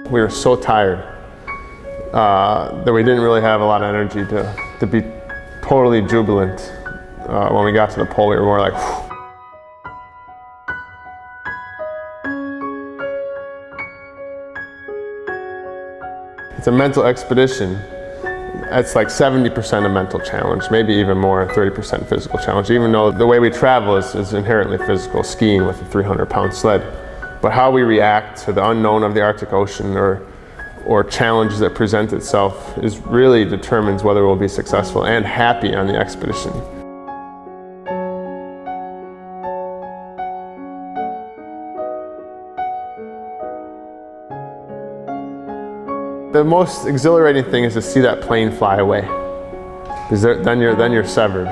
We were so tired that we didn't really have a lot of energy to be totally jubilant. When we got to the pole, we were more like, whew. It's a mental expedition. It's like 70% a mental challenge, maybe even more, 30% physical challenge, even though the way we travel is inherently physical, skiing with a 300-pound sled. But how we react to the unknown of the Arctic Ocean or challenges that present itself really determines whether we'll be successful and happy on the expedition. The most exhilarating thing is to see that plane fly away, because then you're severed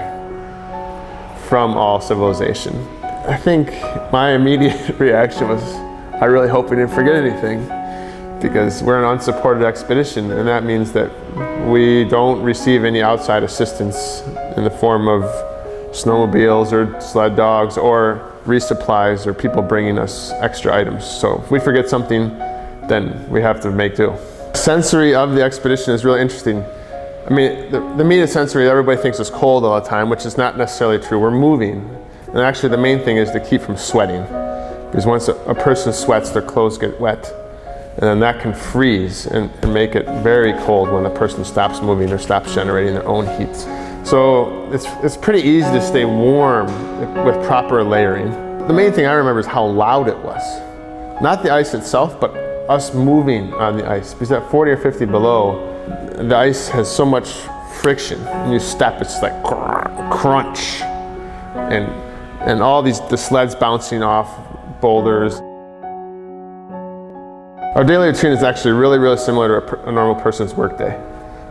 from all civilization. I think my immediate reaction was, I really hope we didn't forget anything, because we're an unsupported expedition, and that means that we don't receive any outside assistance in the form of snowmobiles or sled dogs or resupplies or people bringing us extra items. So if we forget something, then we have to make do. Sensory of the expedition is really interesting. I mean, the meat is sensory. Everybody thinks it's cold all the time, which is not necessarily true. We're moving. And actually the main thing is to keep from sweating. Because once a person sweats, their clothes get wet. And then that can freeze and make it very cold when a person stops moving or stops generating their own heat. So it's pretty easy to stay warm with proper layering. The main thing I remember is how loud it was. Not the ice itself, but us moving on the ice. Because at 40 or 50 below, the ice has so much friction. When you step, it's like crunch. And all the sleds bouncing off boulders. Our daily routine is actually really, really similar to a normal person's workday.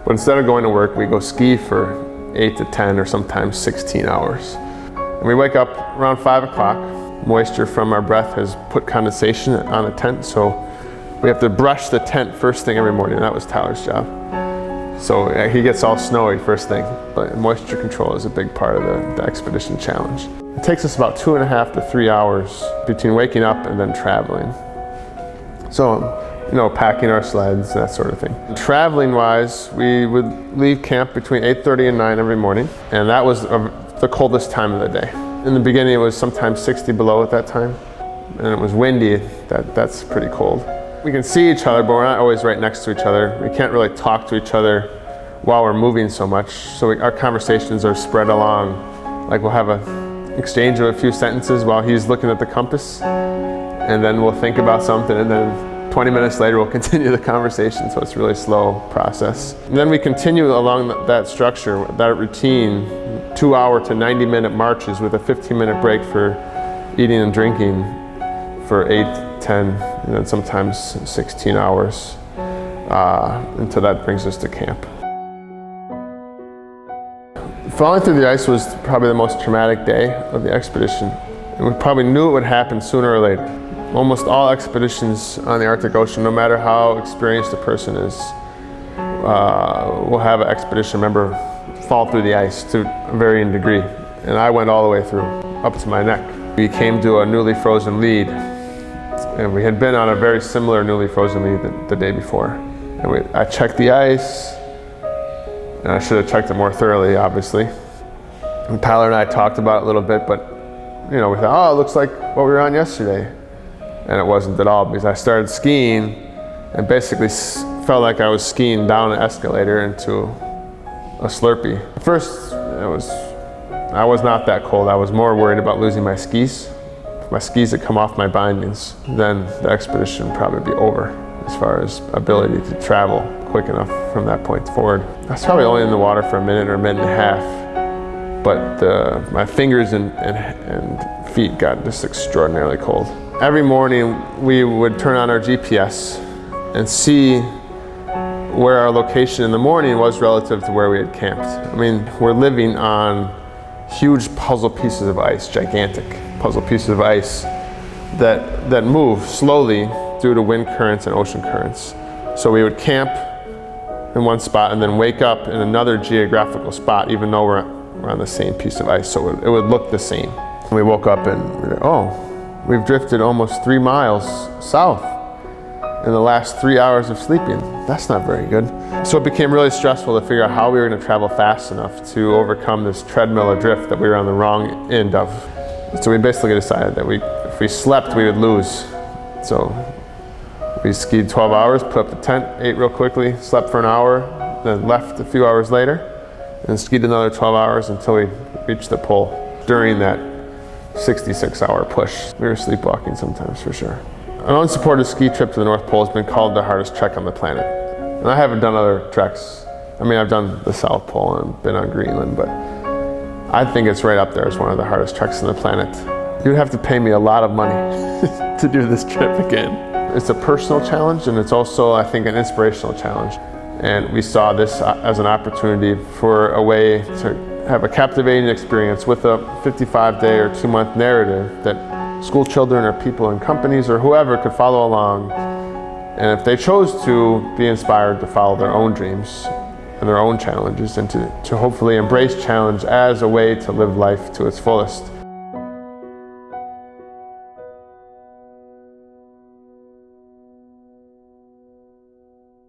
But instead of going to work, we go ski for 8 to 10 or sometimes 16 hours. And we wake up around 5 o'clock. Moisture from our breath has put condensation on the tent, so we have to brush the tent first thing every morning. That was Tyler's job. So he gets all snowy first thing. But moisture control is a big part of the expedition challenge. It takes us about 2.5 to 3 hours between waking up and then traveling. So, packing our sleds, that sort of thing. Traveling wise, we would leave camp between 8:30 and 9 every morning. And that was the coldest time of the day. In the beginning, it was sometimes 60 below at that time. And it was windy. That's pretty cold. We can see each other, but we're not always right next to each other. We can't really talk to each other while we're moving so much. So our conversations are spread along. Like we'll have an exchange of a few sentences while he's looking at the compass. And then we'll think about something, and then 20 minutes later we'll continue the conversation. So it's a really slow process. And then we continue along that structure, that routine, 2-hour to 90-minute marches with a 15-minute break for eating and drinking for 8, 10, and then sometimes 16 hours until that brings us to camp. Falling through the ice was probably the most traumatic day of the expedition, and we probably knew it would happen sooner or later. Almost all expeditions on the Arctic Ocean, no matter how experienced a person is, will have an expedition member fall through the ice to a varying degree. And I went all the way through, up to my neck. We came to a newly frozen lead, and we had been on a very similar newly frozen lead the day before. And I checked the ice, and I should have checked it more thoroughly, obviously. And Tyler and I talked about it a little bit, but we thought, oh, it looks like what we were on yesterday. And it wasn't at all, because I started skiing and basically felt like I was skiing down an escalator into a Slurpee. At first, I was not that cold. I was more worried about losing my skis. If my skis had come off my bindings, then the expedition would probably be over as far as ability to travel quick enough from that point forward. I was probably only in the water for a minute or a minute and a half, but my fingers and feet got just extraordinarily cold. Every morning we would turn on our GPS and see where our location in the morning was relative to where we had camped. I mean, we're living on huge puzzle pieces of ice, gigantic puzzle pieces of ice that move slowly due to wind currents and ocean currents. So we would camp in one spot and then wake up in another geographical spot, even though we're on the same piece of ice, so it would look the same. And we woke up and we were like, oh, we've drifted almost 3 miles south. in the last 3 hours of sleeping. That's not very good. So it became really stressful to figure out how we were going to travel fast enough to overcome this treadmill adrift that we were on the wrong end of. So we basically decided that if we slept, we would lose. So we skied 12 hours, put up the tent, ate real quickly, slept for an hour, then left a few hours later, and skied another 12 hours until we reached the pole. During that 66-hour push, we were sleepwalking sometimes for sure. An unsupported ski trip to the North Pole has been called the hardest trek on the planet. And I haven't done other treks. I mean, I've done the South Pole and been on Greenland, but I think it's right up there as one of the hardest treks on the planet. You'd have to pay me a lot of money to do this trip again. It's a personal challenge, and it's also, I think, an inspirational challenge. And we saw this as an opportunity for a way to have a captivating experience with a 55-day or 2-month narrative that school children or people in companies or whoever could follow along, and if they chose to, be inspired to follow their own dreams and their own challenges, and to hopefully embrace challenge as a way to live life to its fullest.